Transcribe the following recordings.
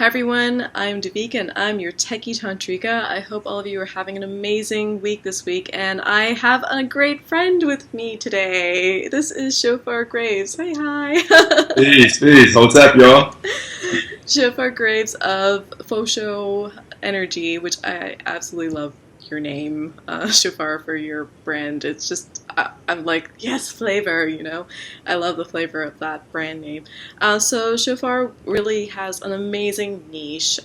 Hi everyone, I'm Devika and I'm your techie tantrika. I hope all of you are having an amazing week this week, and I have a great friend with me today. This is Shofar Graves. Say hi. Peace, peace. What's up, y'all? Shofar Graves of Fosho Energy, which I absolutely love your name, Shofar, for your brand. It's just, I'm like, yes, flavor, you know? I love the flavor of that brand name. So Shofar really has an amazing niche.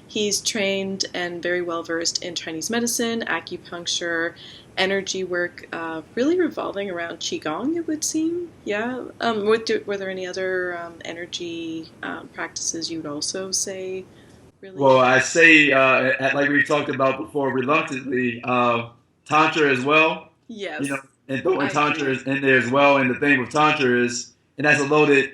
He's trained and very well versed in Chinese medicine, acupuncture, energy work, really revolving around qigong. It would seem, yeah. Were there any other energy practices you'd also say Well, really? I say, like we've talked about before, reluctantly, Tantra as well, you know, Yes, and throwing I Tantra agree. is in there as well. And the thing with Tantra is, and that's a loaded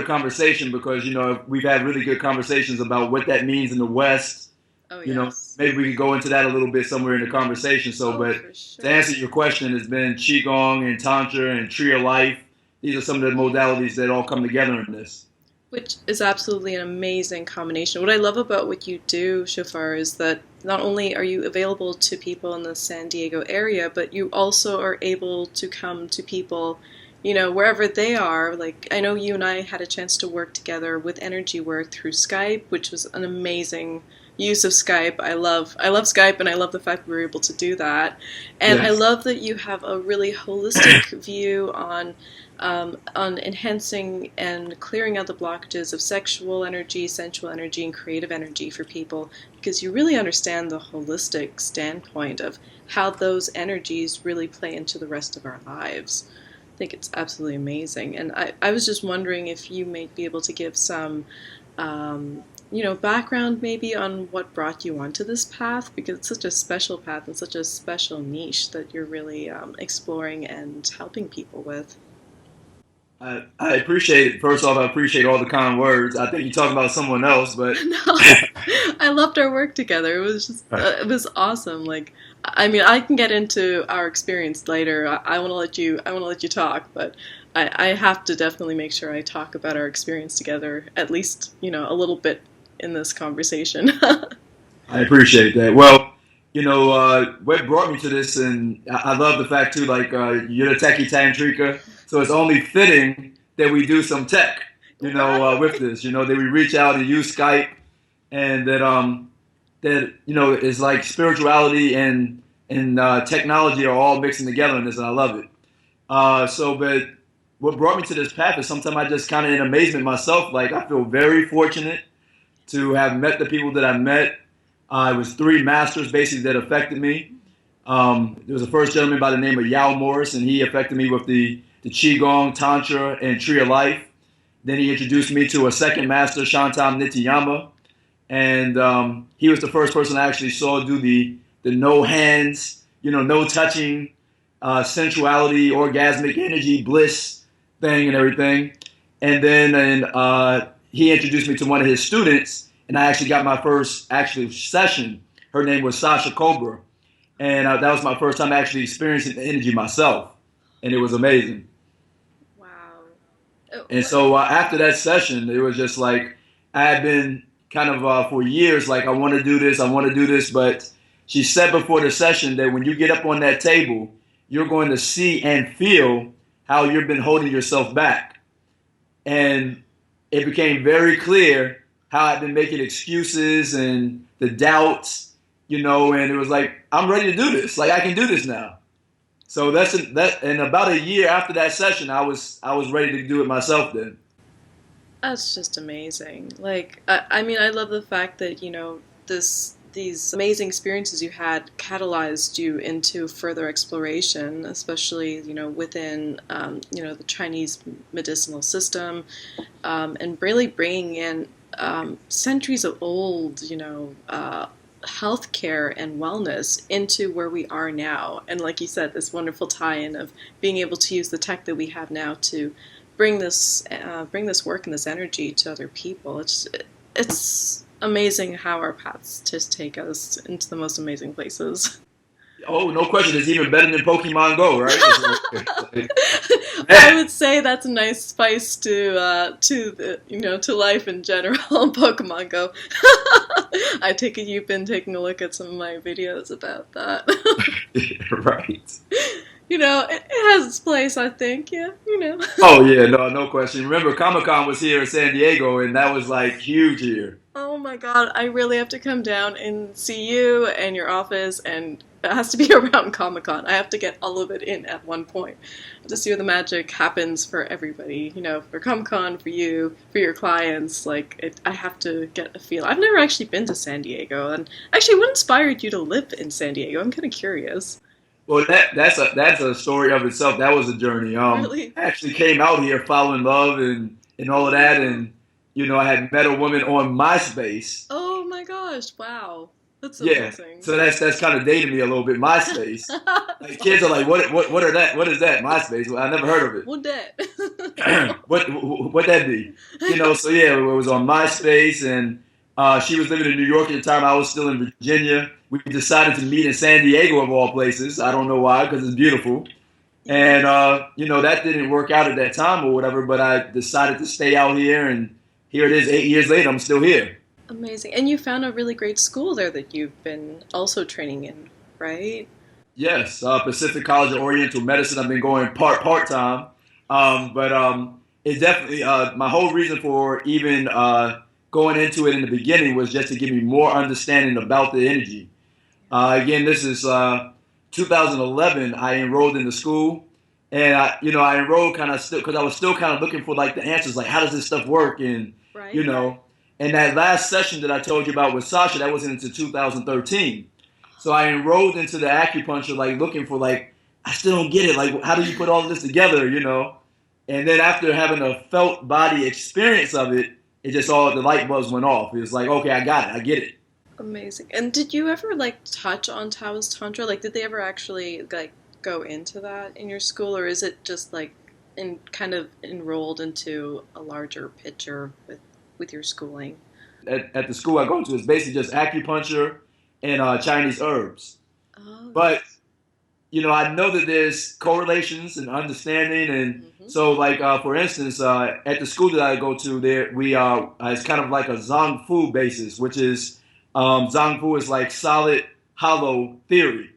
conversation because, we've had really good conversations about what that means in the West. Oh yes. Maybe we could go into that a little bit somewhere in the conversation. So, Oh, but for to answer sure. your question, it's been Qigong and Tantra and Tree of Life. These are some of the modalities that all come together in this. Which is absolutely an amazing combination. What I love about what you do, Shofar, is that not only are you available to people in the San Diego area, but you also are able to come to people, wherever they are. Like, I know you and I had a chance to work together with energy work through Skype, which was an amazing use of Skype. I love Skype, and I love the fact we were able to do that. And I Yes. love that you have a really holistic view on enhancing and clearing out the blockages of sexual energy, sensual energy, and creative energy for people, because you really understand the holistic standpoint of how those energies really play into the rest of our lives. I think it's absolutely amazing. And I was just wondering if you may be able to give some, background maybe on what brought you onto this path, because it's such a special path and such a special niche that you're really exploring and helping people with. I appreciate it. First off, I appreciate all the kind words. I think you're talking about someone else, but No, I loved our work together. It was just, it was awesome. Like, I mean, I can get into our experience later. I want to I want to let you talk, but I have to definitely make sure I talk about our experience together, at least, a little bit in this conversation. I appreciate that. Well, what brought me to this, and I love the fact too, like you're the techie tantrika, so it's only fitting that we do some tech, with Right. this, that we reach out and use Skype, and that is like spirituality and technology are all mixing together in this, and I love it. But what brought me to this path is sometimes I just kind of in amazement myself. Like I feel very fortunate to have met the people that I met. It was three masters basically that affected me. There was a first gentleman by the name of Yao Morris, and he affected me with the Qigong, Tantra, and Tree of Life. Then he introduced me to a second master, Shantam Nitiyama, and he was the first person I actually saw do the no hands, no touching, sensuality, orgasmic energy, bliss thing, and everything. And then he introduced me to one of his students, and I actually got my first actually session. Her name was Sasha Cobra, and that was my first time actually experiencing the energy myself, and it was amazing. Wow. Oh, And so after that session, it was just like I had been kind of for years like I want to do this, I want to do this, but she said before the session that when you get up on that table, you're going to see and feel how you've been holding yourself back. And it became very clear how I've been making excuses and the doubts, and it was like, I'm ready to do this. Like I can do this now. So that and about a year after that session, I was ready to do it myself then. that's just amazing. Like, I mean, I love the fact that, these amazing experiences you had catalyzed you into further exploration, especially, within, the Chinese medicinal system, and really bringing in centuries of old, healthcare and wellness into where we are now. And like you said, this wonderful tie-in of being able to use the tech that we have now to bring this work and this energy to other people. It's amazing how our paths just take us into the most amazing places. Oh, no question. It's even better than Pokemon Go, right? Like, I man, would say that's a nice spice to the to life in general. Pokemon Go. I take it you've been taking a look at some of my videos about that. right. It has its place. I think. Yeah. Oh yeah, no question. Remember, Comic Con was here in San Diego, and that was like huge here. Oh my god, I really have to come down and see you and your office, and it has to be around Comic Con. I have to get all of it in at one point to see where the magic happens for everybody. For Comic Con, for you, for your clients. I have to get a feel. I've never actually been to San Diego, and actually, what inspired you to live in San Diego? I'm kind of curious. Well, that's a story of itself. That was a journey. Really? I actually came out here following love and all of that, Oh, and I had met a woman on MySpace. oh my gosh! Wow, that's Yeah, amazing. so that's kind of dating me a little bit. MySpace. That's Like kids are like, awesome. what are that? What is that? MySpace. Well, I never heard of What that? it. What that be? So yeah, it was on MySpace, and she was living in New York at the time. I was still in Virginia. We decided to meet in San Diego of all places. I don't know why, because it's beautiful. And Yes. that didn't work out at that time or whatever. But I decided to stay out here, and here it is. 8 years later, I'm still here. Amazing. And you found a really great school there that you've been also training in, right? Yes, Pacific College of Oriental Medicine. I've been going part time, but it definitely my whole reason for even going into it in the beginning was just to give me more understanding about the energy. Again, this is 2011. I enrolled in the school, and I enrolled kind of still because I was still kind of looking for like the answers, like how does this stuff work, and you Right? know, and that last session that I told you about with Sasha, that was into 2013. So I enrolled into the acupuncture, like looking for like I still don't get it, like how do you put all of this together. And then after having a felt body experience of it, it just all the light bulbs went off. It was like, okay, I got it, I get it. Amazing. And did you ever touch on Taoist Tantra? Like did they ever actually go into that in your school, or is it just in kind of enrolled into a larger picture with your schooling? At the school I go to, it's basically just acupuncture and Chinese herbs. Oh, But nice. I know that there's correlations and understanding, and Hmm. so like for instance, at the school that I go to, there we it's kind of like a Zhang Fu basis, which is Zhang Fu is like solid hollow theory.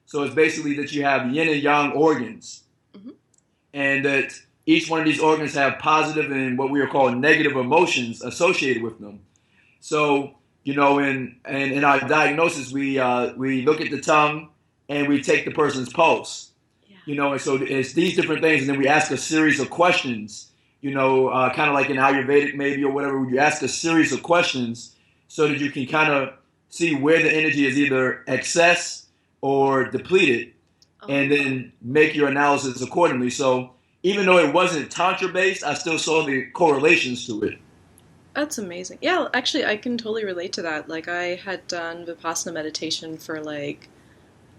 So it's basically that you have yin and yang organs, Hmm. and that each one of these organs have positive and what we are called negative emotions associated with them. So in our diagnosis, we look at the tongue and we take the person's pulse. Yeah. And so it's these different things, and then we ask a series of questions. Kind of like in Ayurvedic maybe or whatever. You ask a series of questions so that you can kind of see where the energy is either excess or depleted, Oh, and then make your analysis accordingly. So even though it wasn't tantra based, I still saw the correlations to it. that's amazing. Yeah, actually, I can totally relate to that. Like, I had done Vipassana meditation for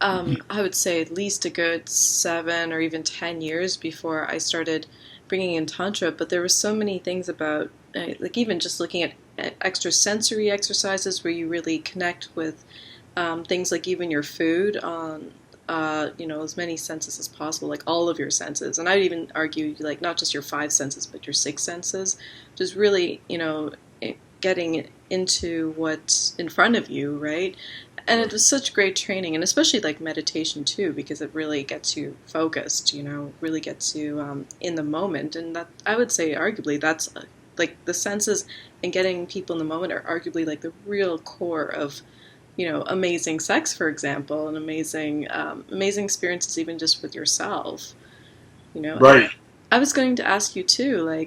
I would say at least a good 7 or even 10 years before I started bringing in Tantra. But there were so many things about, like, even just looking at extra sensory exercises where you really connect with things like even your food on, as many senses as possible, like all of your senses. And I'd even argue, like, not just your five senses, but your six senses, just really, getting into what's in front of you, right? And it was such great training, and especially like meditation too, because it really gets you focused, really gets you in the moment. And that, I would say, arguably, that's like the senses and getting people in the moment are arguably like the real core of, amazing sex, for example, and amazing experiences, even just with yourself. And Right. I was going to ask you too,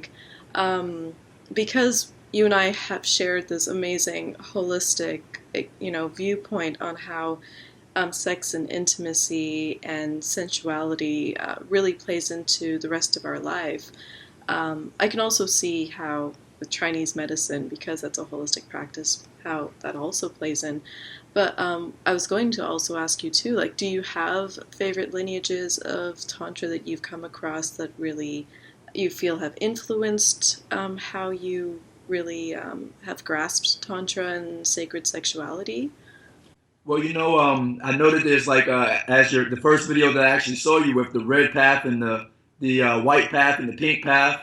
um, because you and I have shared this amazing holistic, viewpoint on how sex and intimacy and sensuality really plays into the rest of our life. I can also see how with Chinese medicine, because that's a holistic practice, how that also plays in. But I was going to also ask you too, like, do you have favorite lineages of Tantra that you've come across that really you feel have influenced how you really have grasped Tantra and sacred sexuality? Well, I know that there's like as the first video that I actually saw you with the red path and the white path and the pink path.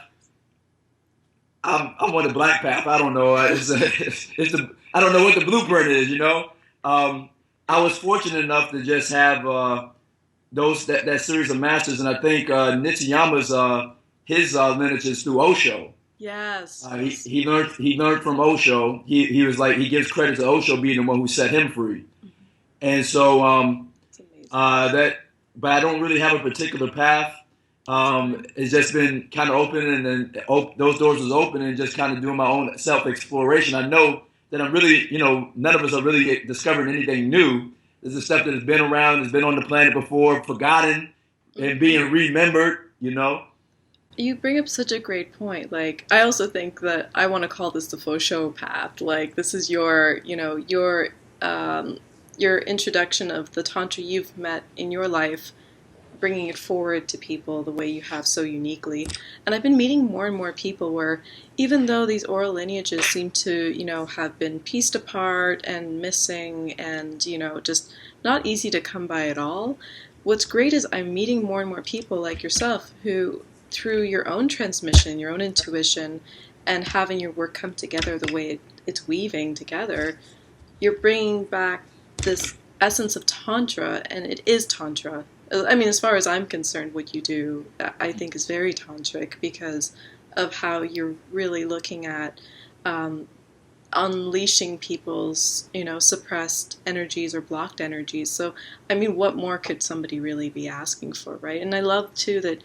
I'm on the black path. I don't know. I don't know what the blueprint is. I was fortunate enough to just have that series of masters, and I think Nitsuyama's his lineage is through Osho. Yes. He learned from Osho. He was like he gives credit to Osho being the one who set him free. And so It's amazing. that, but I don't really have a particular path. It's just been kind of open, and then those doors was open, and just kind of doing my own self exploration. I know that I'm really, none of us are really discovering anything new. This is stuff that has been around, has been on the planet before, forgotten, and being remembered. You bring up such a great point. Like, I also think that I want to call this the faux show path. Like, this is your introduction of the tantra you've met in your life, bringing it forward to people the way you have so uniquely. And I've been meeting more and more people where, even though these oral lineages seem to, have been pieced apart and missing and, just not easy to come by at all, what's great is I'm meeting more and more people like yourself who, through your own transmission, your own intuition, and having your work come together the way it's weaving together, you're bringing back this essence of Tantra, and it is Tantra. I mean, as far as I'm concerned, what you do, I think, is very tantric because of how you're really looking at unleashing people's, suppressed energies or blocked energies. So, I mean, what more could somebody really be asking for, right? And I love, too, that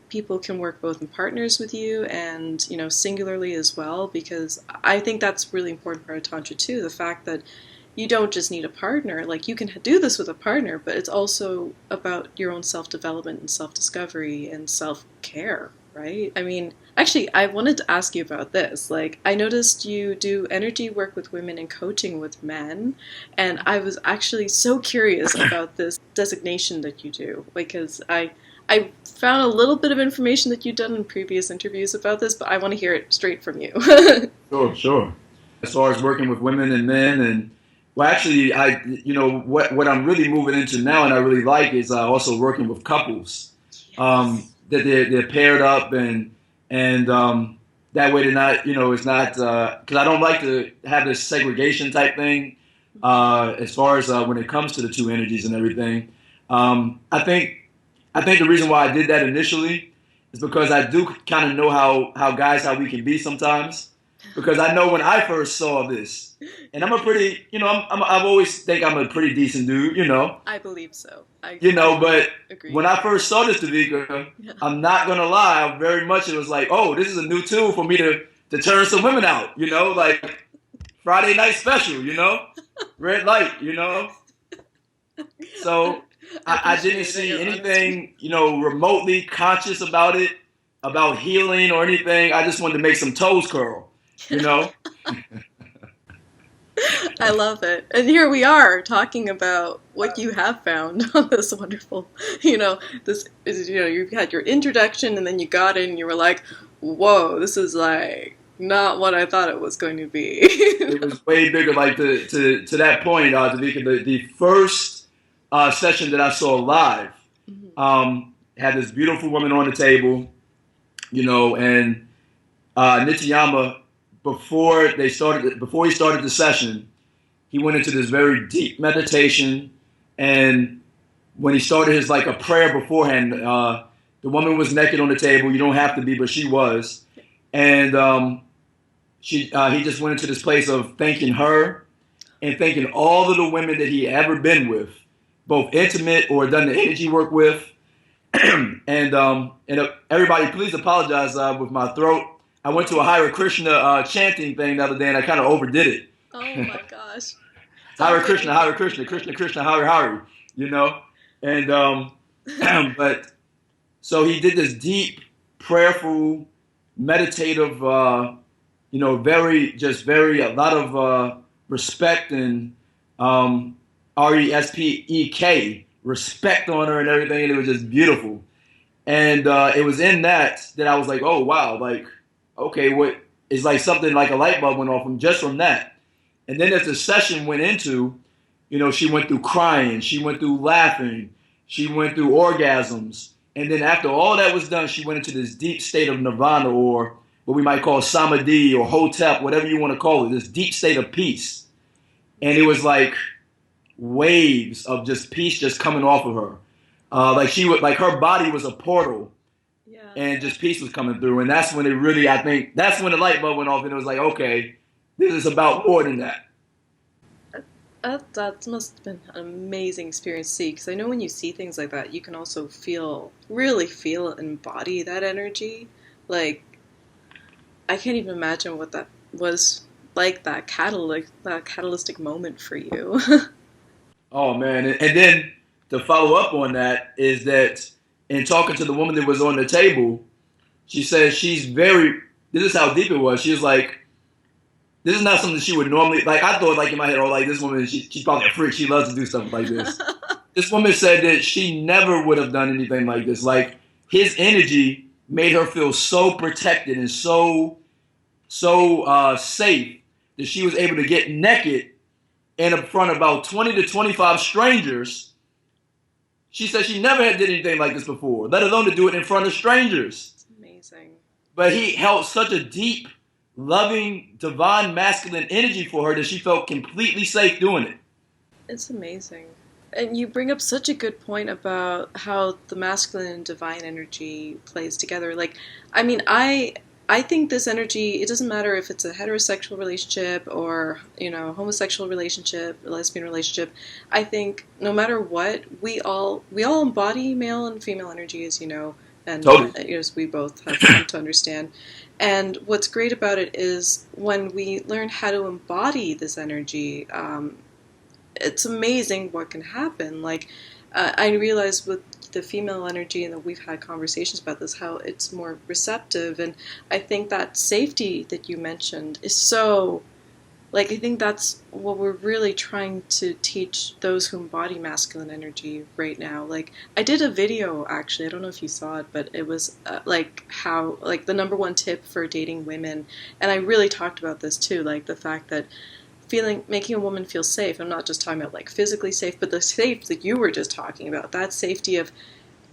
people can work both in partners with you and, singularly as well, because I think that's really important part of Tantra, too, the fact that you don't just need a partner. Like, you can do this with a partner, but it's also about your own self-development and self-discovery and self-care, right? I mean, actually, I wanted to ask you about this. Like, I noticed you do energy work with women and coaching with men, and I was actually so curious about this designation that you do, because I found a little bit of information that you've done in previous interviews about this, but I want to hear it straight from you. Sure, sure. As far as working with women and men, and well, actually, what I'm really moving into now, and I really like, is also working with couples. Yes. That they're paired up, and that way they're not, it's not because I don't like to have this segregation type thing as far as when it comes to the two energies and everything. I think the reason why I did that initially is because I do kind of know how we can be sometimes. Because I know when I first saw this, and I'm a pretty, I've always think I'm a pretty decent dude, I believe so. but agree. when I first saw this, Davika, Yeah. I'm not gonna lie, very much it was like, oh, this is a new tool for me to turn some women out, like Friday night special, red light, So I didn't see anything, remotely conscious about it, about healing or anything. I just wanted to make some toes curl, I love it. And here we are talking about what you have found on this wonderful, this is, you had your introduction and then you got in and you were like, whoa, this is like not what I thought it was going to be. It was way bigger. Like to that point, Davika, the first session that I saw live had this beautiful woman on the table, and Nitiyama, before he started the session, he went into this very deep meditation, and when he started his like a prayer beforehand, the woman was naked on the table. You don't have to be, but she was, and he just went into this place of thanking her and thanking all of the women that he ever been with, both intimate or done the energy work with. and everybody, please apologize with my throat. I went to a Hare Krishna chanting thing the other day, and I kind of overdid it. Oh my gosh. Hare Krishna, Hare Krishna, Krishna Krishna, Hare Hare, And but so he did this deep, prayerful, meditative, very a lot of respect and respect on her and everything, and it was just beautiful. And it was in that I was like, oh wow, like okay, what is like something like a light bulb went off from that. And then as the session went into, she went through crying, she went through laughing, she went through orgasms. And then after all that was done, she went into this deep state of nirvana, or what we might call samadhi or hotep, whatever you want to call it, this deep state of peace. And it was like waves of just peace just coming off of her. Like her body was a portal, Yeah. and just peace was coming through. And that's when it really, I think, that's when the light bulb went off, and it was like, okay, this is about more than that. That must have been an amazing experience to see, because I know when you see things like that, you can also really feel and embody that energy. Like, I can't even imagine what that was like, that catalytic moment for you. Oh man, and then to follow up on that is that in talking to the woman that was on the table, she says she's very. This is how deep it was. She was like, "This is not something she would normally like." I thought like in my head, "Oh, like this woman, she's probably a freak. She loves to do stuff like this." This woman said that she never would have done anything like this. Like his energy made her feel so protected and so safe that she was able to get naked in front of about 20 to 25 strangers. She said she never had did anything like this before, let alone to do it in front of strangers. It's amazing. But he held such a deep, loving, divine, masculine energy for her that she felt completely safe doing it. It's amazing. And you bring up such a good point about how the masculine and divine energy plays together. Like, I mean, I think this energy, it doesn't matter if it's a heterosexual relationship or, homosexual relationship, lesbian relationship. I think no matter what, we all embody male and female energy, as you know, and Totally. as we both have come to understand. And what's great about it is when we learn how to embody this energy, it's amazing what can happen. Like, I realize with the female energy, and that we've had conversations about this, how it's more receptive. And I think that safety that you mentioned is so, like, I think that's what we're really trying to teach those who embody masculine energy right now. Like, I did a video, actually, I don't know if you saw it, but it was like how, like, the number one tip for dating women. And I really talked about this too, like the fact that making a woman feel safe. I'm not just talking about like physically safe, but the safe that you were just talking about, that safety of,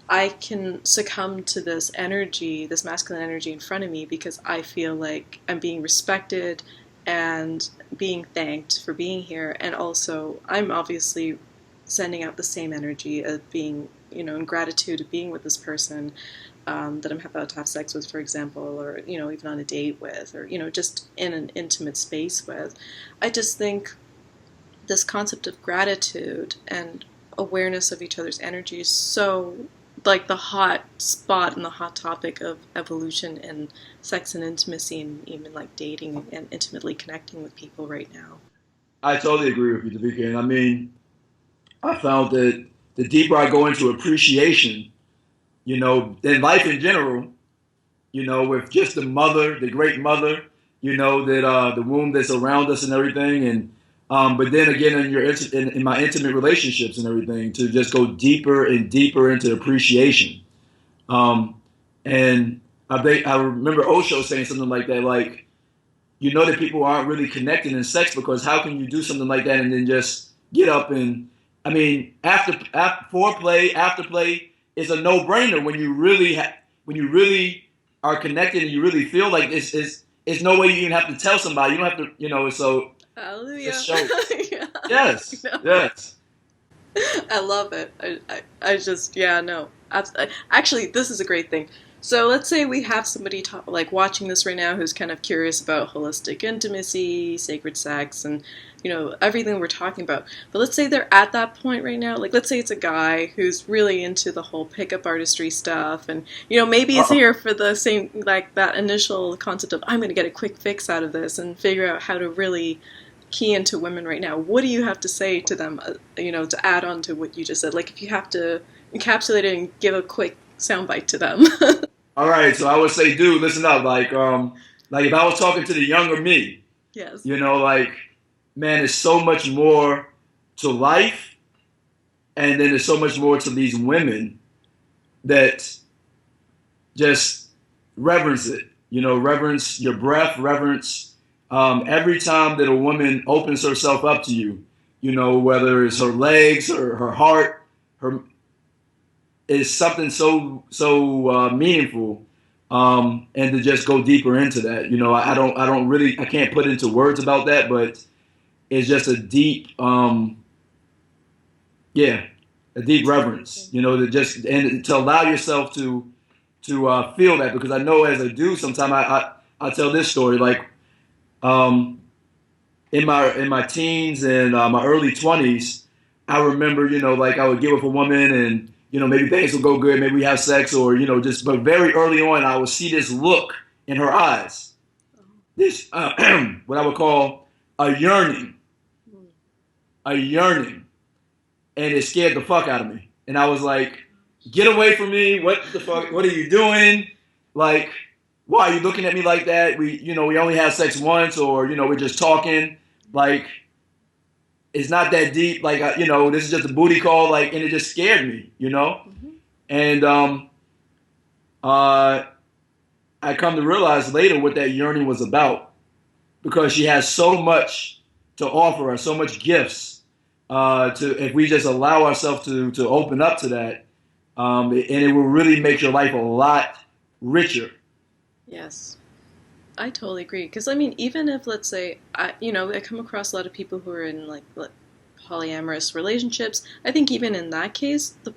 I can succumb to this energy, this masculine energy in front of me, because I feel like I'm being respected and being thanked for being here. And also, I'm obviously sending out the same energy of being, in gratitude of being with this person that I'm about to have sex with, for example, or, even on a date with, or, just in an intimate space with. I just think this concept of gratitude and awareness of each other's energy is so, like, the hot spot and the hot topic of evolution and sex and intimacy, and even like dating and intimately connecting with people right now. I totally agree with you, Davika. And I mean, I found that the deeper I go into appreciation, in life in general, with just the mother, the great mother, that the womb that's around us and everything, and but then again in my intimate relationships and everything, to just go deeper and deeper into appreciation. And I remember Osho saying something like that, like, that people aren't really connected in sex, because how can you do something like that and then just get up and, I mean, after foreplay, afterplay is a no-brainer when you really are connected and you really feel like it's no way you even have to tell somebody. You don't have to, so Hallelujah. just show. Yeah. Yes, yes. I love it. I just, yeah, no. Actually, this is a great thing. So let's say we have somebody like watching this right now who's kind of curious about holistic intimacy, sacred sex, and everything we're talking about. But let's say they're at that point right now. Like, let's say it's a guy who's really into the whole pickup artistry stuff, and maybe he's here for the same, like, that initial concept of, I'm going to get a quick fix out of this and figure out how to really key into women right now. What do you have to say to them, to add on to what you just said? Like, if you have to encapsulate it and give a quick soundbite to them. All right, so I would say, dude, listen up. Like if I was talking to the younger me, Yes. like, man, there's so much more to life, and then there's so much more to these women that just reverence it. Reverence your breath, reverence every time that a woman opens herself up to you. whether it's her legs or her heart, her is something so meaningful, and to just go deeper into that. I can't put into words about that, but it's just yeah, a deep reverence. To allow yourself to feel that, because I know as a dude, sometimes I tell this story like um, in my teens and my early 20s. I remember, like I would get with a woman and, maybe things would go good, maybe we have sex or, but very early on, I would see this look in her eyes, this, what I would call a yearning, and it scared the fuck out of me. And I was like, get away from me. What the fuck? What are you doing? Like, why are you looking at me like that? We only have sex once, or, we're just talking. Like, it's not that deep. Like, this is just a booty call. Like, and it just scared me. And I come to realize later what that yearning was about, because she has so much to offer us, so much gifts. If we just allow ourselves to open up to that, and it will really make your life a lot richer. Yes. I totally agree. Because, I mean, even if, let's say, I come across a lot of people who are in, like polyamorous relationships. I think even in that case, the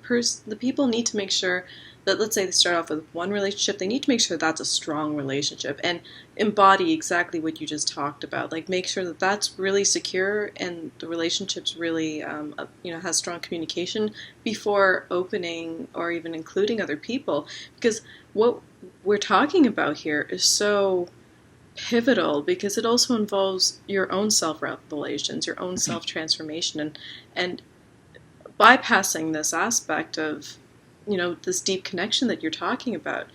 people need to make sure that, let's say they start off with one relationship, they need to make sure that's a strong relationship and embody exactly what you just talked about. Like, make sure that that's really secure and the relationship's really, has strong communication before opening or even including other people. Because what we're talking about here is so pivotal, because it also involves your own self-revelations, your own self-transformation, and bypassing this aspect of, this deep connection that you're talking about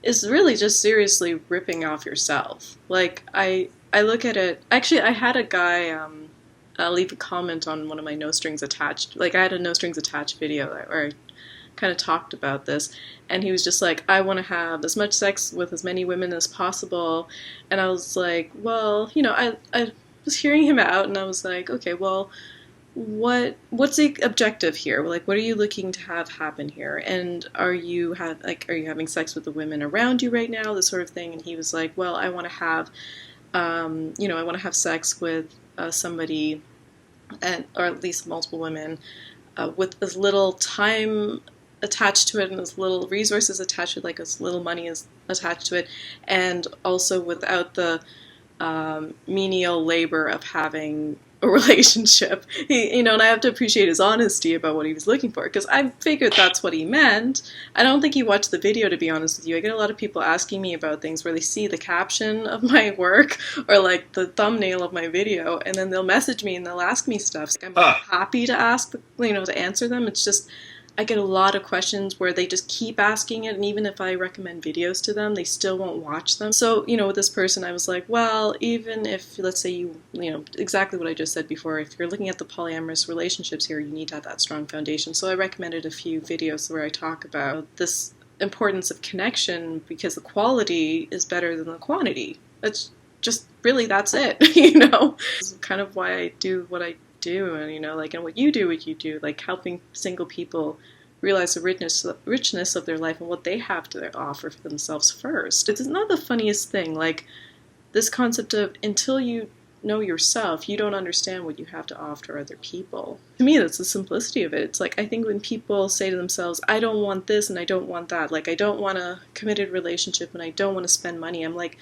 is really just seriously ripping off yourself. Like, I look at it, actually, I had a guy leave a comment on one of my No Strings Attached, like I had a No Strings Attached video where I kind of talked about this, and he was just like, I want to have as much sex with as many women as possible. And I was like, well, I was hearing him out, and I was like, okay, well, what's the objective here? Like, what are you looking to have happen here? And are you having sex with the women around you right now, this sort of thing? And he was like, well, I want to have I want to have sex with somebody, or at least multiple women, with as little time attached to it and as little resources attached to it, like as little money is attached to it, and also without the menial labor of having a relationship. And I have to appreciate his honesty about what he was looking for, because I figured that's what he meant. I don't think he watched the video, to be honest with you. I get a lot of people asking me about things where they see the caption of my work or like the thumbnail of my video, and then they'll message me and they'll ask me stuff. I'm happy to to answer them. It's just, I get a lot of questions where they just keep asking it, and even if I recommend videos to them, they still won't watch them. So, with this person, I was like, well, even if, let's say exactly what I just said before, if you're looking at the polyamorous relationships here, you need to have that strong foundation. So I recommended a few videos where I talk about this importance of connection, because the quality is better than the quantity. That's just, really, that's it, It's kind of why I do what I do, and and what you do, like helping single people realize the richness of their life and what they have to offer for themselves first. It's not the funniest thing, like this concept of, until you know yourself, you don't understand what you have to offer other people. To me, that's the simplicity of it. It's like, I think when people say to themselves, I don't want this and I don't want that, like I don't want a committed relationship and I don't want to spend money, I'm like,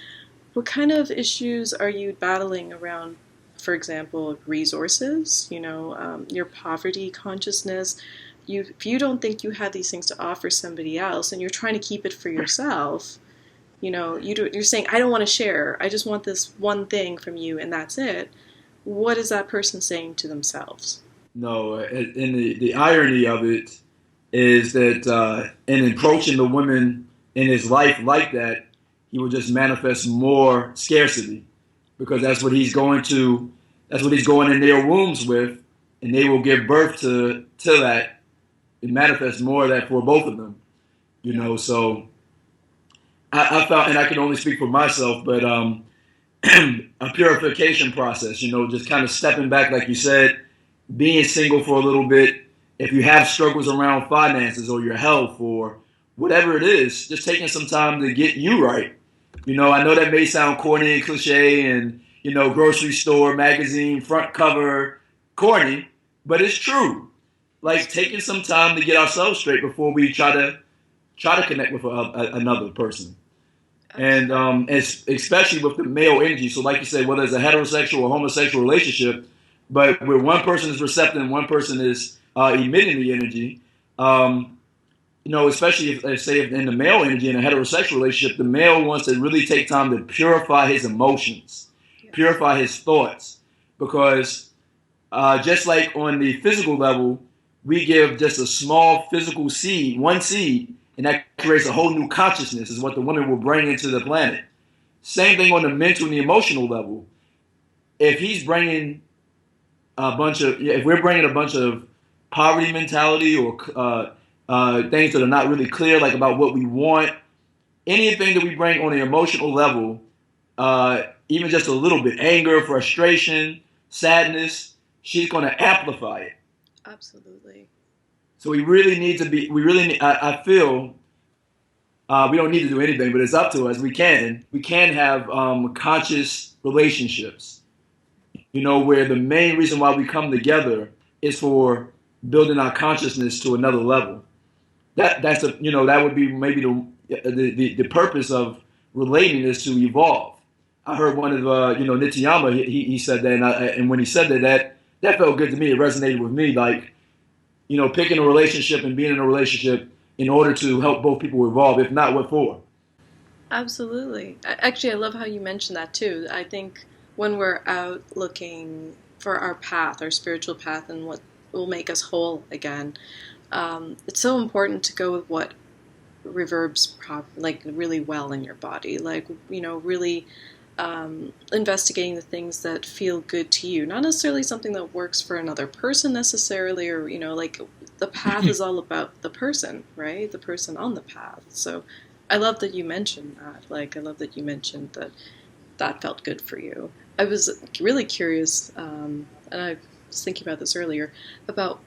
what kind of issues are you battling around? For example, resources, your poverty consciousness. If you don't think you have these things to offer somebody else and you're trying to keep it for yourself, you're saying, I don't want to share, I just want this one thing from you and that's it. What is that person saying to themselves? No, and the irony of it is that in approaching the women in his life like that, he will just manifest more scarcity, because that's what he's going in their wombs with, and they will give birth to that and manifest more of that for both of them. So I found, and I can only speak for myself, but a purification process, just kind of stepping back, like you said, being single for a little bit, if you have struggles around finances or your health or whatever it is, just taking some time to get you right. I know that may sound corny and cliche and, grocery store, magazine, front cover, corny, but it's true. Like taking some time to get ourselves straight before we try to connect with another person. And especially with the male energy. So like you said, whether it's a heterosexual or homosexual relationship, but where one person is receptive and one person is emitting the energy, especially if in the male energy in a heterosexual relationship, the male wants to really take time to purify his emotions, purify his thoughts, because just like on the physical level, we give just a small physical seed, one seed, and that creates a whole new consciousness, is what the woman will bring into the planet. Same thing on the mental and the emotional level. If he's bringing if we're bringing a bunch of poverty mentality or things that are not really clear, like about what we want, anything that we bring on the emotional level, even just a little bit, anger, frustration, sadness, she's going to amplify it. Absolutely. So we really need to be, I feel, we don't need to do anything, but it's up to us. We can have conscious relationships, where the main reason why we come together is for building our consciousness to another level. That would be maybe the purpose of relating is to evolve. I heard one of Nityama, he said that, and when he said that felt good to me. It resonated with me, like, picking a relationship and being in a relationship in order to help both people evolve. If not, what for? Absolutely. Actually, I love how you mentioned that too. I think when we're out looking for our path, our spiritual path, and what will make us whole again, it's so important to go with what reverbs like really well in your body. Like, really investigating the things that feel good to you, not necessarily something that works for another person necessarily, or like the path is all about the person, right? The person on the path. So I love that you mentioned that. Like, I love that you mentioned that felt good for you. I was really curious, and I was thinking about this earlier, about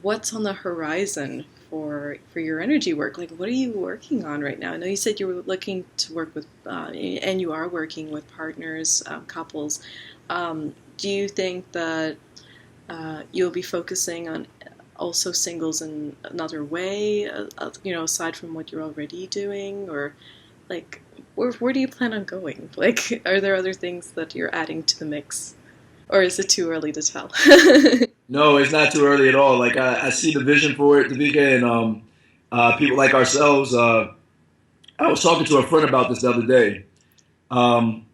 what's on the horizon for your energy work. Like, what are you working on right now? I know you said you were looking to work with, and you are working with partners, couples. Do you think that you'll be focusing on also singles in another way, aside from what you're already doing, or like, where do you plan on going? Like, are there other things that you're adding to the mix, or is it too early to tell? No, it's not too early at all. Like I see the vision for it, Davika, and people like ourselves. I was talking to a friend about this the other day.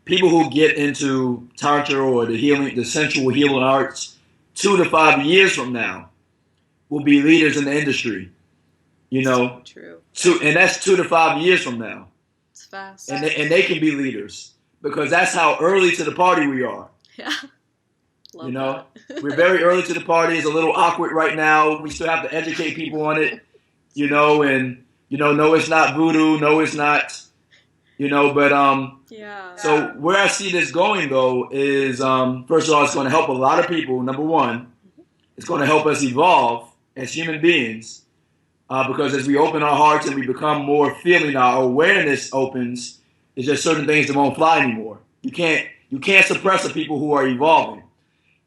People who get into Tantra or the sensual healing arts, 2 to 5 years from now, will be leaders in the industry. So true. And that's 2 to 5 years from now. It's fast. And they can be leaders because that's how early to the party we are. Yeah. Love that. We're very early to the party. It's a little awkward right now. We still have to educate people on it, and no, it's not voodoo. No, it's not, but yeah. So where I see this going though is, first of all, it's going to help a lot of people. Number one, it's going to help us evolve as human beings, because as we open our hearts and we become more feeling, our awareness opens. It's just certain things that won't fly anymore. You can't suppress the people who are evolving.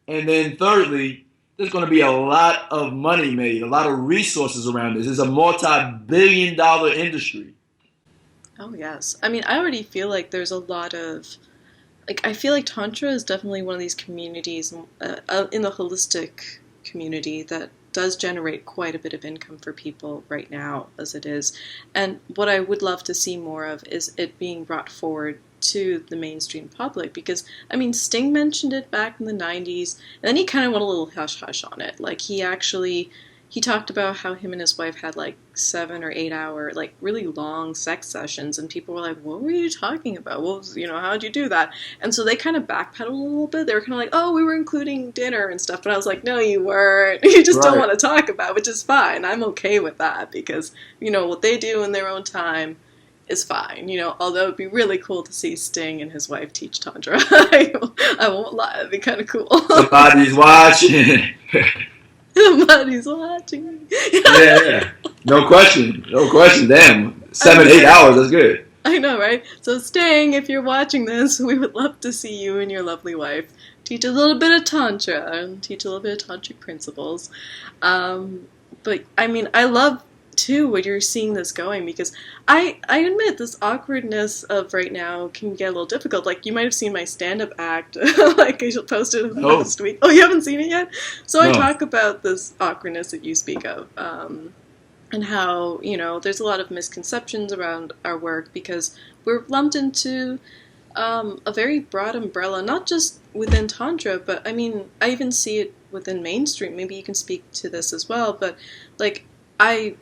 And then thirdly, there's going to be a lot of money made, a lot of resources around this. It's a multi-billion-dollar industry. Oh, yes. I mean, I already feel like there's a lot of, I feel like Tantra is definitely one of these communities in the holistic community that does generate quite a bit of income for people right now as it is. And what I would love to see more of is it being brought forward to the mainstream public, because I mean, Sting mentioned it back in the 90s, and then he kind of went a little hush-hush on it. Like, he talked about how him and his wife had like 7 or 8 hour, like really long sex sessions, and people were like, what were you talking about? Well, how'd you do that? And so they kind of backpedaled a little bit. They were kind of like, oh, we were including dinner and stuff. But I was like, no, you weren't. You just don't want to talk about it, which is fine. I'm okay with that, because, what they do in their own time is fine, although it'd be really cool to see Sting and his wife teach Tantra. I won't lie, it'd be kind of cool. Somebody's watching. Somebody's watching me. Yeah. No question. No question. Damn. 7, 8 hours, that's good. I know, right? So Sting, if you're watching this, we would love to see you and your lovely wife teach a little bit of Tantra and teach a little bit of Tantric principles. But, I mean, I love, too, what you're seeing this going, because I admit this awkwardness of right now can get a little difficult. Like, you might have seen my stand-up act, like I posted last week. Oh, you haven't seen it yet? So no. I talk about this awkwardness that you speak of, and how, there's a lot of misconceptions around our work because we're lumped into a very broad umbrella, not just within Tantra, but, I mean, I even see it within mainstream. Maybe you can speak to this as well, but, like, I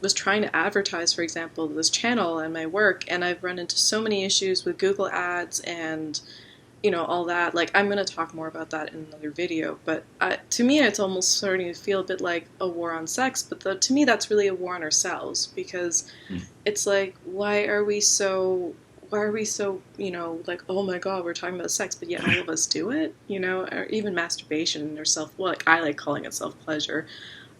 was trying to advertise, for example, this channel and my work, and I've run into so many issues with Google ads and, all that. Like, I'm going to talk more about that in another video, but to me, it's almost starting to feel a bit like a war on sex, but to me, that's really a war on ourselves, because it's like, why are we so, like, oh my god, we're talking about sex, but yet all of us do it, or even masturbation or I like calling it self-pleasure.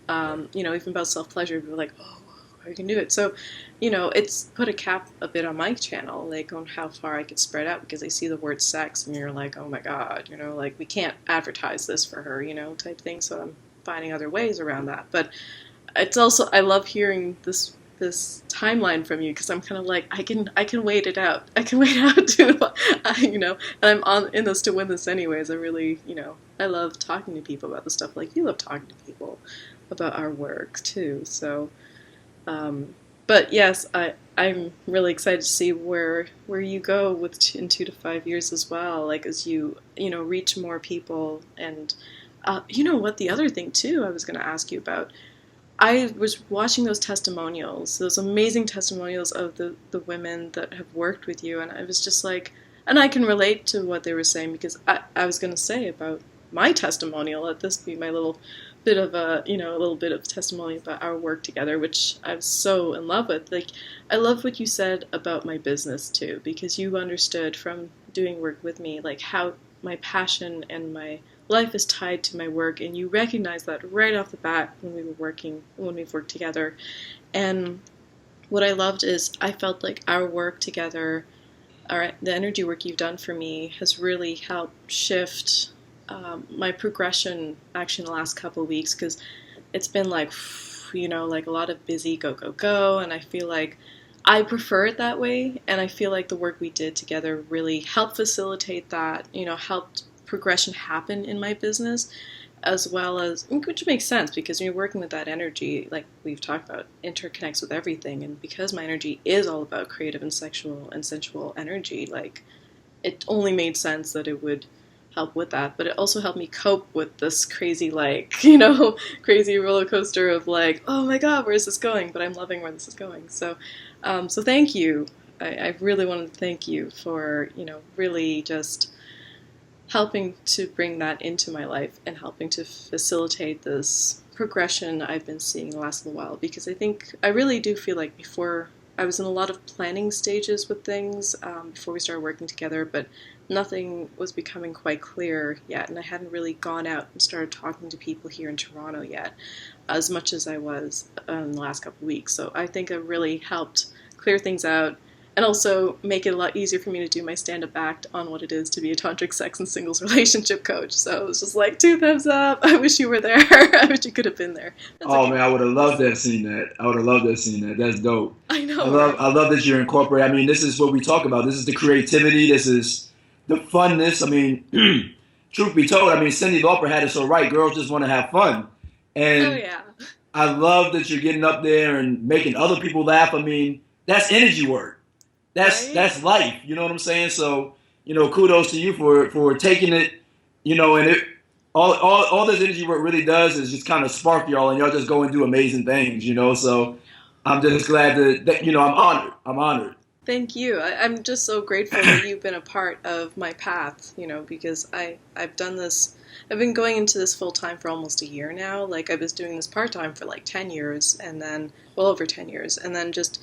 Even about self-pleasure, people are like, oh, I can do it. So, it's put a cap a bit on my channel, like, on how far I could spread out, because they see the word sex, and you're like, oh my god, like, we can't advertise this for her, type thing, so I'm finding other ways around that. But it's also, I love hearing this timeline from you, because I'm kind of like, I can wait it out. I can wait out, too, and I'm in this to win this anyways. I really, I love talking to people about the stuff, like you love talking to people about our work too. So, but yes, I'm really excited to see where you go in 2 to 5 years as well. Like, as you reach more people, and what, the other thing too I was going to ask you about. I was watching those testimonials, those amazing testimonials of the women that have worked with you, and I was just like, and I can relate to what they were saying, because I was going to say about my testimonial, let this be my little bit of a little bit of testimony about our work together, which I'm so in love with. Like, I love what you said about my business too, because you understood from doing work with me, like, how my passion and my life is tied to my work, and you recognize that right off the bat when we've worked together. And what I loved is I felt like our work together, the energy work you've done for me, has really helped shift my progression actually in the last couple of weeks, because it's been like, like a lot of busy go, and I feel like I prefer it that way, and I feel like the work we did together really helped facilitate that, helped progression happen in my business, as well as, which makes sense, because when you're working with that energy, like we've talked about, interconnects with everything, and because my energy is all about creative and sexual and sensual energy, like, it only made sense that it would help with that. But it also helped me cope with this crazy, like, crazy roller coaster of like, oh my god, where is this going? But I'm loving where this is going. So so thank you. I really wanted to thank you for, really just helping to bring that into my life and helping to facilitate this progression I've been seeing the last little while, because I really do feel like before I was in a lot of planning stages with things before we started working together, but nothing was becoming quite clear yet, and I hadn't really gone out and started talking to people here in Toronto yet as much as I was in the last couple of weeks. So I think it really helped clear things out, and also make it a lot easier for me to do my stand-up act on what it is to be a tantric sex and singles relationship coach. So it was just like 2 thumbs up. I wish you were there. I wish you could have been there. Man, I would have loved to have seen that. That's dope. I know. I love that you're incorporating. I mean, this is what we talk about. This is the creativity. This is the funness. I mean, truth be told, Cyndi Lauper had it so right. Girls just want to have fun. And oh, yeah. I love that you're getting up there and making other people laugh. I mean, that's energy work. That's life, you know what I'm saying? So, kudos to you for taking it, and it all this energy work really does is just kind of spark y'all, and y'all just go and do amazing things, So I'm just glad that I'm honored. Thank you. I'm just so grateful that you've been a part of my path, because I've done this. I've been going into this full time for almost a year now. Like, I was doing this part time for like 10 years, and then, well over 10 years, and then just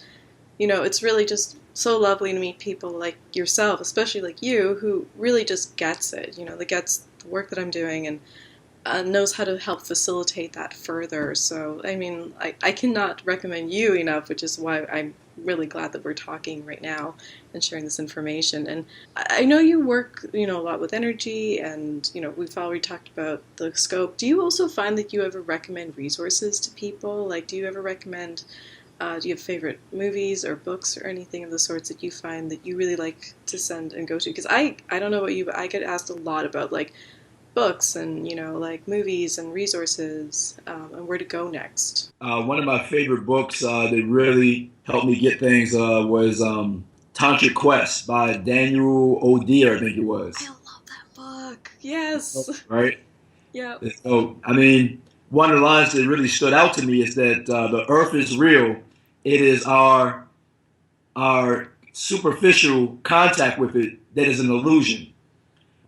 it's really just so lovely to meet people like yourself, especially like you, who really just gets it, that gets the work that I'm doing and knows how to help facilitate that further. So, I mean, I cannot recommend you enough, which is why I'm really glad that we're talking right now and sharing this information. And I know you work, a lot with energy, and, we've already talked about the scope. Do you also find that you ever recommend resources to people? Like, do you ever recommend, do you have favorite movies or books or anything of the sorts that you find that you really like to send and go to? Because I don't know about you, but I get asked a lot about, like, books and like movies and resources, and where to go next. One of my favorite books that really helped me get things was Tantra Quest by Daniel O'Dear, I think it was. I love that book. Yes. Right? Yeah. So, I mean, one of the lines that really stood out to me is that the earth is real. It is our superficial contact with it that is an illusion.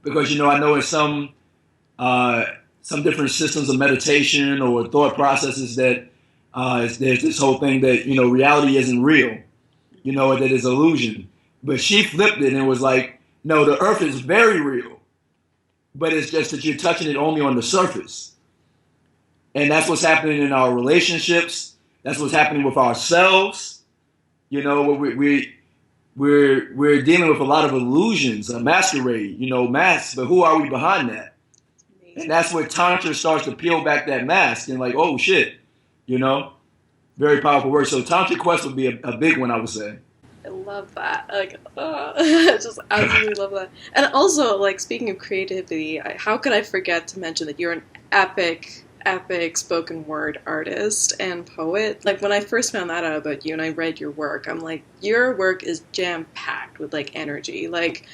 Because, I know in some different systems of meditation or thought processes that there's this whole thing that, reality isn't real, that is illusion. But she flipped it and was like, no, the earth is very real, but it's just that you're touching it only on the surface. And that's what's happening in our relationships. That's what's happening with ourselves. We're dealing with a lot of illusions, a masquerade, masks, but who are we behind that? And that's where Tantra starts to peel back that mask and like, oh shit, very powerful word. So Tantra Quest would be a big one, I would say. I love that. Like, I just absolutely love that. And also, like, speaking of creativity, how could I forget to mention that you're an epic spoken word artist and poet? Like, when I first found that out about you and I read your work, I'm like, your work is jam-packed with, like, energy. Like,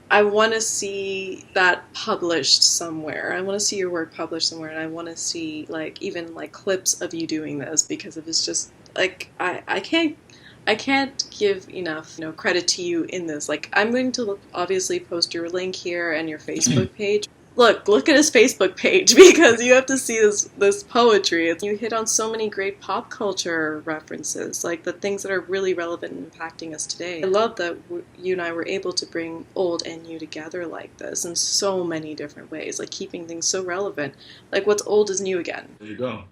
I want to see that published somewhere. I want to see your work published somewhere, and I want to see, like, even, like, clips of you doing this, because it was just, like, I can't give enough, credit to you in this. Like, I'm going to obviously post your link here and your Facebook page. Look at his Facebook page, because you have to see this poetry. You hit on so many great pop culture references, like the things that are really relevant and impacting us today. I love that you and I were able to bring old and new together like this in so many different ways, like keeping things so relevant. Like, what's old is new again. There you go.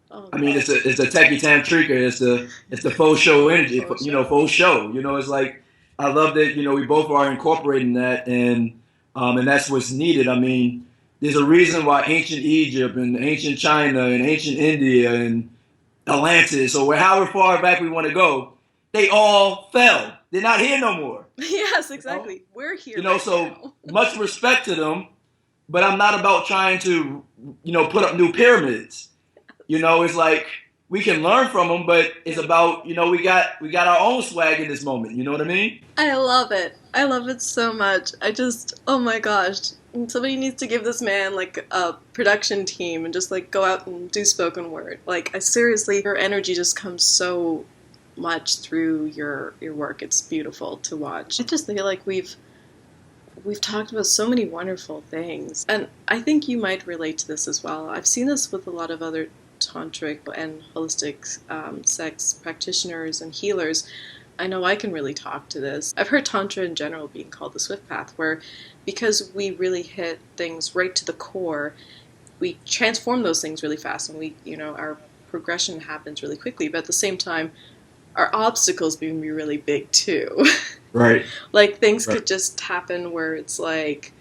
Oh, I mean, it's a techie tantrika. It's the faux show energy. Faux show. It's like, I love that. We both are incorporating that, and that's what's needed. I mean, there's a reason why ancient Egypt and ancient China and ancient India and Atlantis, or however far back we want to go, they all fell. They're not here no more. Yes, exactly. We're here. So now. Much respect to them, but I'm not about trying to, put up new pyramids. It's like we can learn from them, but it's about, we got our own swag in this moment. You know what I mean? I love it. I love it so much. Oh my gosh. Somebody needs to give this man, like, a production team and just, like, go out and do spoken word. Like, seriously, your energy just comes so much through your work. It's beautiful to watch. I just feel like we've talked about so many wonderful things. And I think you might relate to this as well. I've seen this with a lot of other tantric and holistic sex practitioners and healers. I know I can really talk to this. I've heard Tantra in general being called the swift path, where because we really hit things right to the core, we transform those things really fast, and our progression happens really quickly, but at the same time, our obstacles can be really big too. Right. Like, things could just happen where it's like,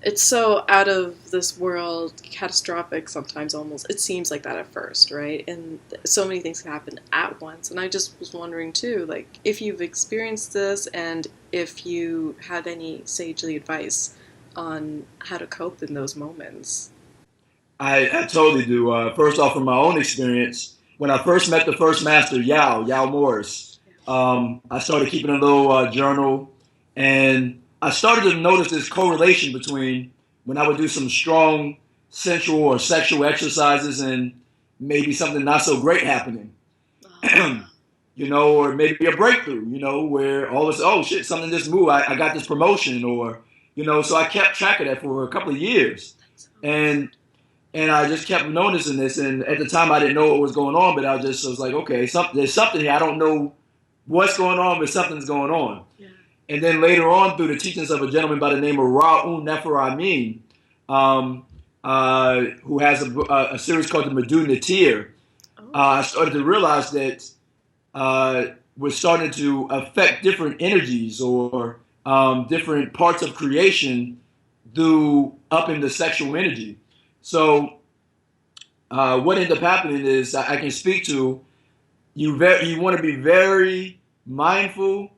it's so out of this world, catastrophic sometimes almost. It seems like that at first, right? And so many things can happen at once. And I just was wondering too, like, if you've experienced this and if you have any sagely advice on how to cope in those moments. I totally do. First off, from my own experience, when I first met the first master, Yao Morris, I started keeping a little journal, and I started to notice this correlation between when I would do some strong sensual or sexual exercises and maybe something not so great happening, or maybe a breakthrough, where all of a sudden, oh shit, something just moved. I got this promotion, or, so I kept track of that for a couple of years. And And I just kept noticing this. And at the time, I didn't know what was going on, but I was like, okay, there's something here. I don't know what's going on, but something's going on. Yeah. And then later on, through the teachings of a gentleman by the name of Ra'un Nefer who has a series called the Medu Natir, I started to realize that we're starting to affect different energies or different parts of creation through upping the sexual energy. So what ended up happening is I can speak to you. You want to be very mindful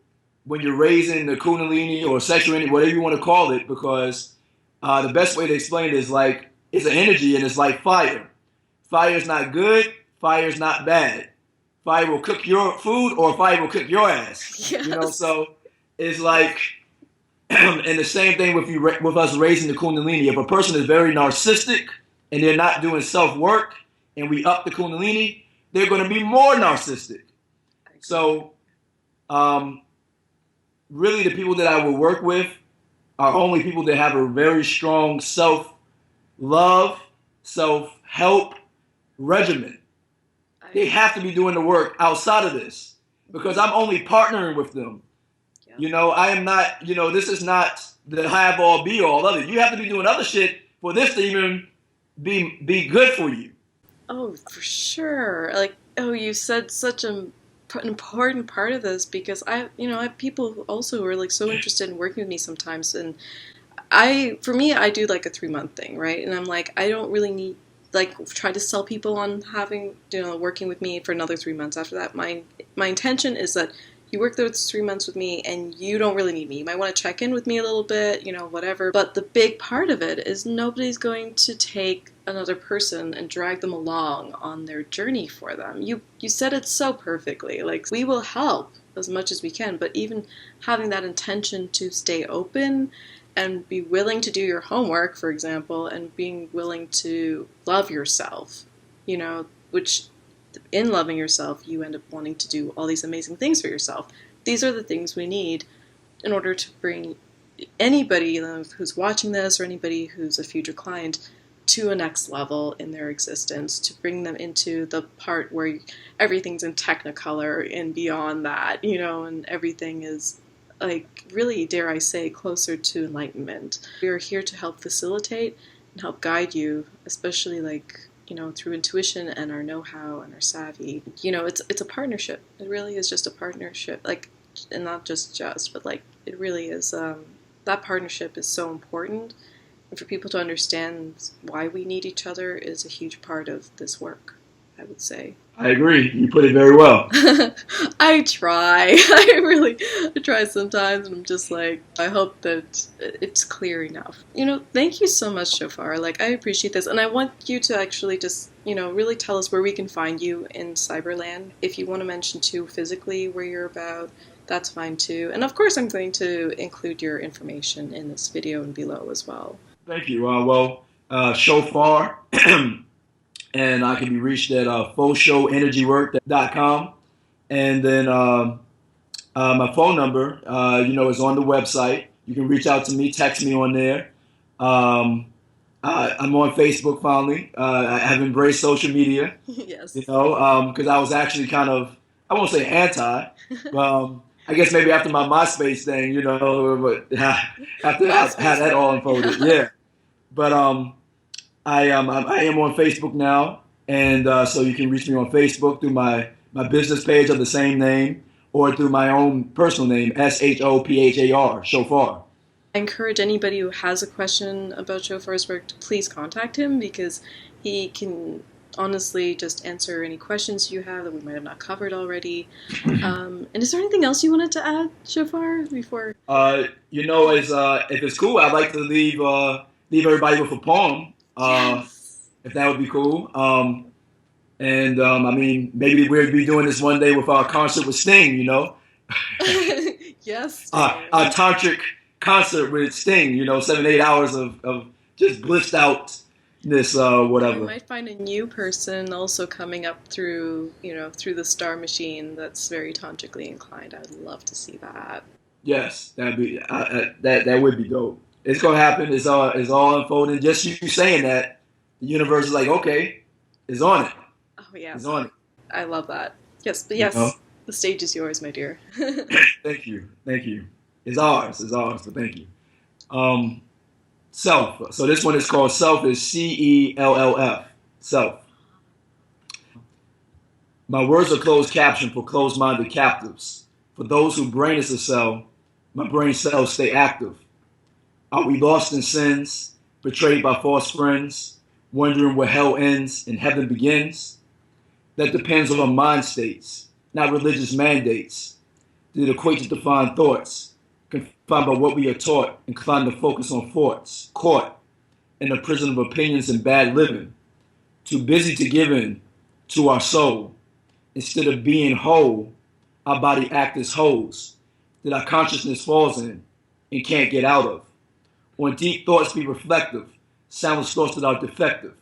when you're raising the kundalini or sexual energy, whatever you want to call it, because the best way to explain it is like it's an energy and it's like fire. Fire is not good. Fire is not bad. Fire will cook your food or fire will cook your ass. Yes. You know, so it's like, and the same thing with us raising the kundalini. If a person is very narcissistic and they're not doing self-work and we up the kundalini, they're going to be more narcissistic. So really the people that I will work with are only people that have a very strong self-love, self-help regimen. They have to be doing the work outside of this because I'm only partnering with them. Yeah. You know, I am not, you know, this is not the have all be all of it. You have to be doing other shit for this to even be good for you. Oh, for sure. Like, you said such an important part of this because I have people who also are like so interested in working with me sometimes. And for me, I do like a 3-month thing, right? And I'm like, I don't really need, like, try to sell people on having, working with me for another 3 months after that. My intention is that you work those 3 months with me and you don't really need me. You might want to check in with me a little bit, whatever. But the big part of it is nobody's going to take another person and drag them along on their journey for them. You said it so perfectly. Like, we will help as much as we can, but even having that intention to stay open and be willing to do your homework, for example, and being willing to love yourself, which in loving yourself, you end up wanting to do all these amazing things for yourself. These are the things we need in order to bring anybody who's watching this or anybody who's a future client to a next level in their existence, to bring them into the part where everything's in technicolor and beyond that, and everything is, like, really, dare I say, closer to enlightenment. We are here to help facilitate and help guide you, especially, like, through intuition and our know-how and our savvy. It's a partnership. It really is just a partnership. Like, and not just, but like, it really is, that partnership is so important. And for people to understand why we need each other is a huge part of this work, I would say. I agree. You put it very well. I try. I try sometimes, and I'm just like, I hope that it's clear enough. Thank you so much, Shofar. Like, I appreciate this, and I want you to actually just, really tell us where we can find you in Cyberland. If you want to mention, too, physically where you're about, that's fine, too. And, of course, I'm going to include your information in this video and below as well. Thank you. Shofar. And I can be reached at fauxshowenergywork.com. And then my phone number, is on the website. You can reach out to me, text me on there. I'm on Facebook finally. I have embraced social media. Yes. Because I was actually kind of, I won't say anti, but I guess maybe after my MySpace thing, but after I had that all unfolded, yeah. But I am on Facebook now, and so you can reach me on Facebook through my business page of the same name or through my own personal name, SHOPHAR, Shofar. I encourage anybody who has a question about Shofar's work to please contact him because he can honestly just answer any questions you have that we might have not covered already. And is there anything else you wanted to add, Shofar, before? If it's cool, I'd like to leave everybody with a poem. Yes. If that would be cool. Maybe we'll be doing this one day with our concert with Sting, Yes. Our tantric concert with Sting, 7-8 hours of just blissed outness, whatever. You might find a new person also coming up through the star machine that's very tantrically inclined. I'd love to see that. Yes, that'd be that would be dope. It's gonna happen. It's all unfolding. Just you saying that, the universe is like, okay, it's on it. Oh yeah, It's on it. I love that. Yes, but You know? yes, the stage is yours, my dear. Thank you. Thank you. It's ours. It's ours, but thank you. Um, Self. So this one is called Self, is CELLF. Self. My words are closed caption for closed-minded captives. For those whose brain is a cell, my brain cells stay active. Are we lost in sins, betrayed by false friends, wondering where hell ends and heaven begins? That depends on mind states, not religious mandates. That equate to defined thoughts, confined by what we are taught, inclined to focus on thoughts, caught in the prison of opinions and bad living, too busy to give in to our soul. Instead of being whole, our body act as holes that our consciousness falls in and can't get out of. On deep thoughts be reflective, soundless thoughts that are defective.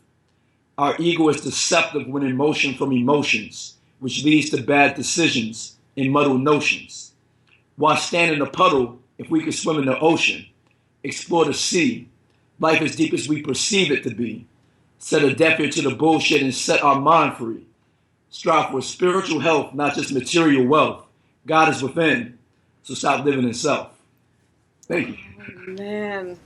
Our ego is deceptive when in motion from emotions, which leads to bad decisions and muddled notions. Why stand in a puddle if we could swim in the ocean? Explore the sea. Life as deep as we perceive it to be. Set a deaf ear to the bullshit and set our mind free. Strive for spiritual health, not just material wealth. God is within, so stop living in self. Thank you. Oh, man.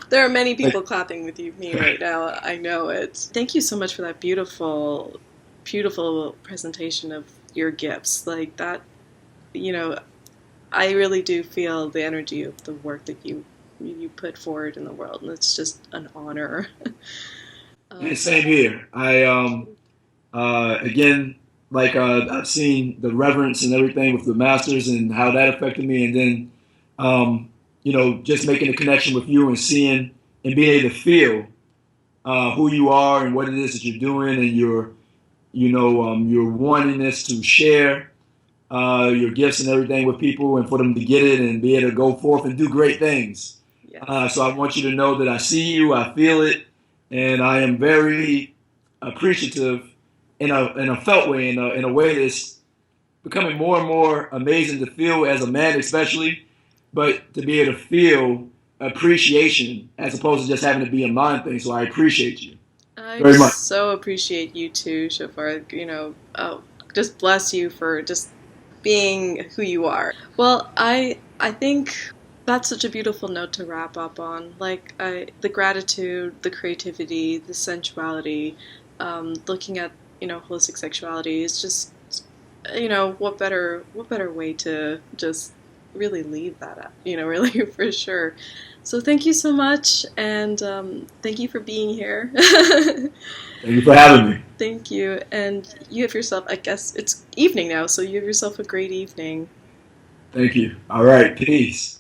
There are many people clapping with me right now. I know it. Thank you so much for that beautiful, beautiful presentation of your gifts. Like that, I really do feel the energy of the work that you put forward in the world, and it's just an honor. Same here. Again, like I've seen the reverence and everything with the masters and how that affected me, and then just making a connection with you and seeing and being able to feel who you are and what it is that you're doing, and your wantingness to share your gifts and everything with people, and for them to get it and be able to go forth and do great things. Yes. So I want you to know that I see you, I feel it, and I am very appreciative in a felt way, in a way that's becoming more and more amazing to feel as a man, especially, but to be able to feel appreciation as opposed to just having to be a mind thing. So I appreciate you very much. I so appreciate you too, Shofar. Just bless you for just being who you are. Well, I think that's such a beautiful note to wrap up on. Like the gratitude, the creativity, the sensuality, looking at holistic sexuality is just what better way to just really leave that up, really for sure. So thank you so much, and thank you for being here. Thank you for having me. Thank you, and you have yourself, I guess it's evening now, so you have yourself a great evening. Thank you. All right, peace.